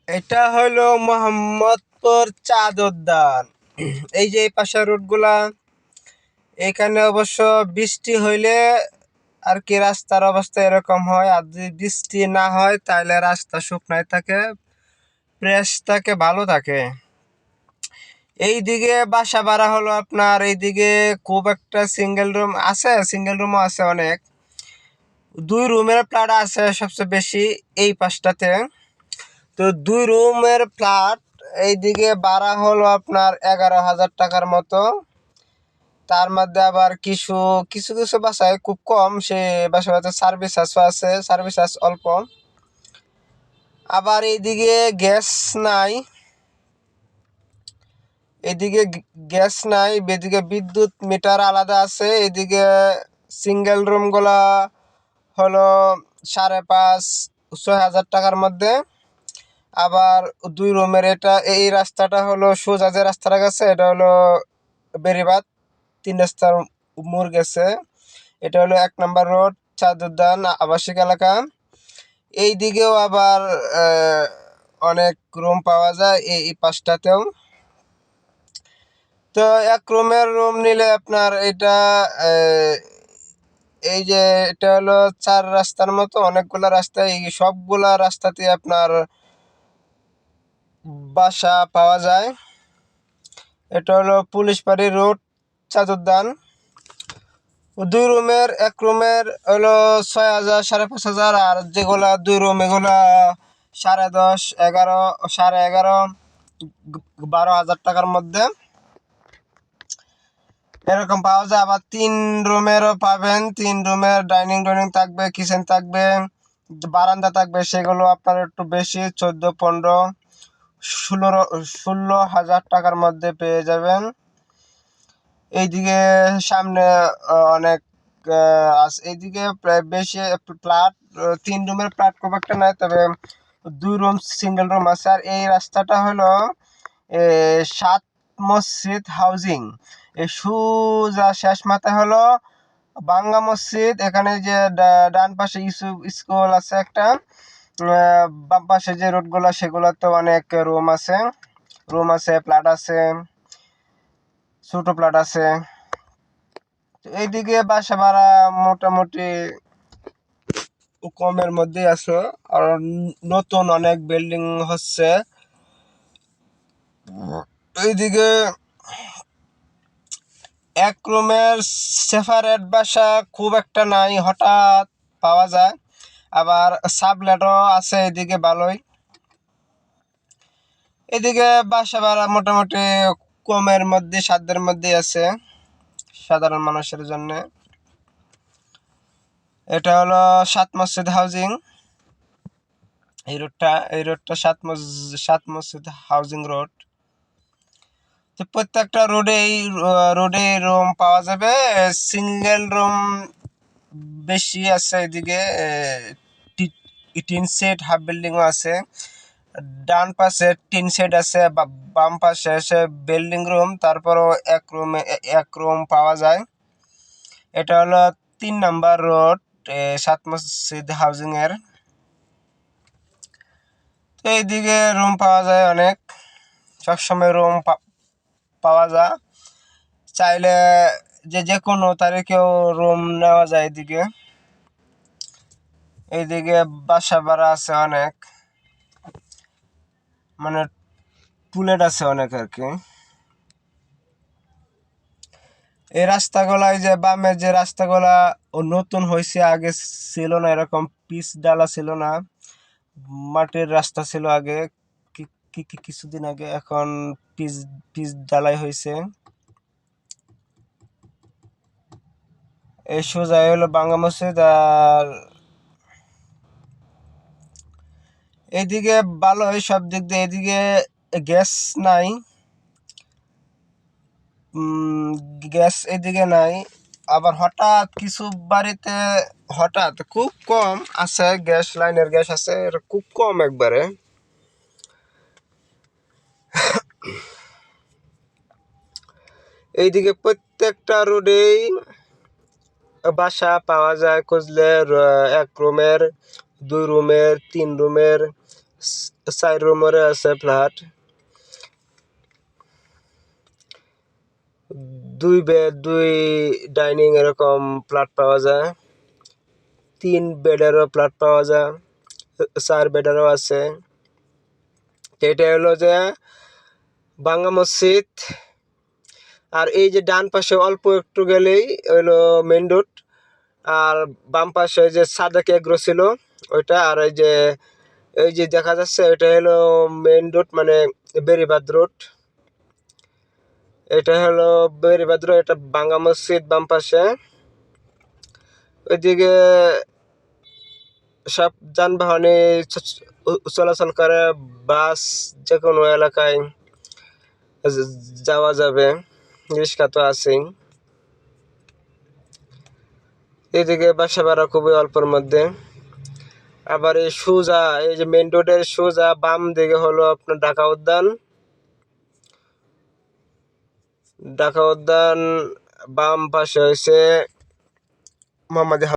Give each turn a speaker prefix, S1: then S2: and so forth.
S1: এটা হলো মোহাম্মদপুর চাঁদ উদ্যান। এই যে এই পাশের রোডগুলা, এখানে অবশ্য বৃষ্টি হইলে আর কি রাস্তার অবস্থা এরকম হয়, আর যদি বৃষ্টি না হয় তাহলে রাস্তা শুকনায় থাকে, ফ্রেশ থাকে, ভালো থাকে। এইদিকে বাসা ভাড়া হলো আপনার, এইদিকে খুব একটা সিঙ্গেল রুম আছে, সিঙ্গেল রুমও আছে অনেক, 2 রুমের ফ্ল্যাট আছে সবচেয়ে বেশি এই পাশটাতে। তো 2 রুমের ফ্ল্যাট এইদিকে ভাড়া হলো আপনার 11,000 টাকার মতো। তার মধ্যে আবার কিছু কিছু কিছু বাসায় খুব কম, সে বাসাতে সার্ভিস চার্জও আছে, সার্ভিস চার্জ অল্প। আবার এইদিকে গ্যাস নাই, এদিকে গ্যাস নাই, এদিকে বিদ্যুৎ মিটার আলাদা আছে। এদিকে সিঙ্গেল রুমগুলা হলো 5,500-6,000 টাকার মধ্যে। আবার 2 রুমের এটা এই রাস্তাটা হলো সোজা যে রাস্তাটা গেছে, এটা হলো বেরিবাদ 3 রাস্তার মোড় গেছে। এটা হলো 1 নম্বর রোড, চাঁদ উদ্যান আবাসিক এলাকা। এই দিকেও আবার অনেক রুম পাওয়া যায় এই পাশটাতেও। তো 1 রুমের রুম নিলে আপনার এটা এই যে এটা হলো 4 রাস্তার মতো, অনেকগুলা রাস্তা, এই সবগুলা রাস্তাতে আপনার বাসা পাওয়া যায়। এটা হলো পুলিশবাড়ি রোড, চাঁদ উদ্যান। 2 রুমের 1 রুমের হলো 6,000, 5,500, আর যেগুলা 2 রুম এগুলা 10.5, 11, 11.5, 12,000 টাকার মধ্যে এরকম পাওয়া যায়। আবার 3 রুমেরও পাবেন, 3 রুমের ডাইনিং থাকবে, কিচেন থাকবে, বারান্দা থাকবে, সেগুলো আপনার একটু বেশি, 14, 15, 16,000 টাকার মধ্যে পেয়ে যাবেন। এইদিকে সামনে অনেক এইদিকে প্রায় বেশি ফ্ল্যাট, 3 রুমের ফ্ল্যাট খুব একটা নাই, তবে 2 রুম সিঙ্গেল রুম আছে। আর এই রাস্তাটা হলো 7 মসজিদ হাউজিং, এই সুজা শেষ মাথায় হলো বাংলা মসজিদ। এখানে যে ডান পাশে ইউসুফ স্কুল আছে একটা, বাম পাশে যে রোডগুলো সেগুলোতে অনেক রুম আছে, ফ্ল্যাট আছে, ছোট ফ্ল্যাট আছে। এইদিকে বাসা ভাড়া মোটামুটি কমের মধ্যে আছে, আর নতুন অনেক বিল্ডিং হচ্ছে। এইদিকে 1 রুমের সেপারেট বাসা খুব একটা নাই, হঠাৎ পাওয়া যায়। আবার সাবলেটও আছে এদিকে ভালোই। এদিকে বাসা ভাড়া মোটামুটি কমের মধ্যে, সাধ্যের মধ্যে আছে সাধারণ মানুষের জন্য। এটা হলো 7 মসজিদ হাউজিং, এই রোডটা 7 মসজিদ হাউজিং রোড। তো প্রত্যেকটা রোডে রুম পাওয়া যাবে। সিঙ্গেল রুম বেশি আছে এদিকে, টিন সেট হাফ বিল্ডিংও আছে। ডান পাশে টিন সেট আছে, বাম পাশে আছে বিল্ডিং রুম, তারপরও 1 রুম পাওয়া যায়। এটা হলো 3 নম্বর রোড, 7 মসজিদ হাউজিং এর। তো এইদিকে রুম পাওয়া যায় অনেক, সবসময় রুম পাওয়া যায়, চাইলে যে কোনো তারিখেও রুম নেওয়া যায়। এইদিকে বাসা ভাড়া আছে অনেক, মানে টুলেট আছে অনেক আর কি। এই রাস্তাগুলা, যে বামের যে রাস্তাগুলা নতুন হয়েছে, আগে ছিল না এরকম, পিচ ডালা ছিল না, মাটির রাস্তা ছিল আগে, কিছুদিন আগে, এখন পিচ পিচ ডালাই হয়েছে। এই সোজা হলো বাংলা মসজিদ। আর এইদিকে ভালোই সব দিক দিয়ে, এদিকে গ্যাস নাই, গ্যাস এদিকে নাই। আবার হঠাৎ কিছু বাড়িতে হঠাৎ খুব কম আছে গ্যাস, লাইনের গ্যাস আছে, খুব কম একবারে। এইদিকে প্রত্যেকটা রোডেই বাসা পাওয়া যায় খুঁজলে, 1 রুমের, 2 রুমের, 3 রুমের, 4 রুমের আছে ফ্ল্যাট, 2 বেড 2 ডাইনিং এরকম ফ্ল্যাট পাওয়া যায়, 3 বেডেরও ফ্ল্যাট পাওয়া যায়, 4 বেডেরও আছে। এটা হলো যে বাংলা মসজিদ। আর এই যে ডান পাশে অল্প একটু গেলেই হলো মেইন রোড, আর বাম পাশে যে সাদেক এগ্রো ছিল ওইটা, আর এই যে দেখা যাচ্ছে এটা হলো মেইন রোড, মানে বেরিবাদ রোড। এটা হলো বেরিবাদ রোড, এটা বাংলা মসজিদ বাম পাশে। ওইদিকে সব যানবাহনে চলাচল করে, বাস যে কোনো এলাকায় যাওয়া যাবে, রিক্সা তো আছেই। এদিকে বাসা ভাড়া খুবই অল্পের মধ্যে। আবার এই সোজা এই যে মেইন রোডের সোজা বাম দিকে হলো আপনার ঢাকা উদ্যান। ঢাকা উদ্যান বাম পাশে হয়েছে মোহাম্মদ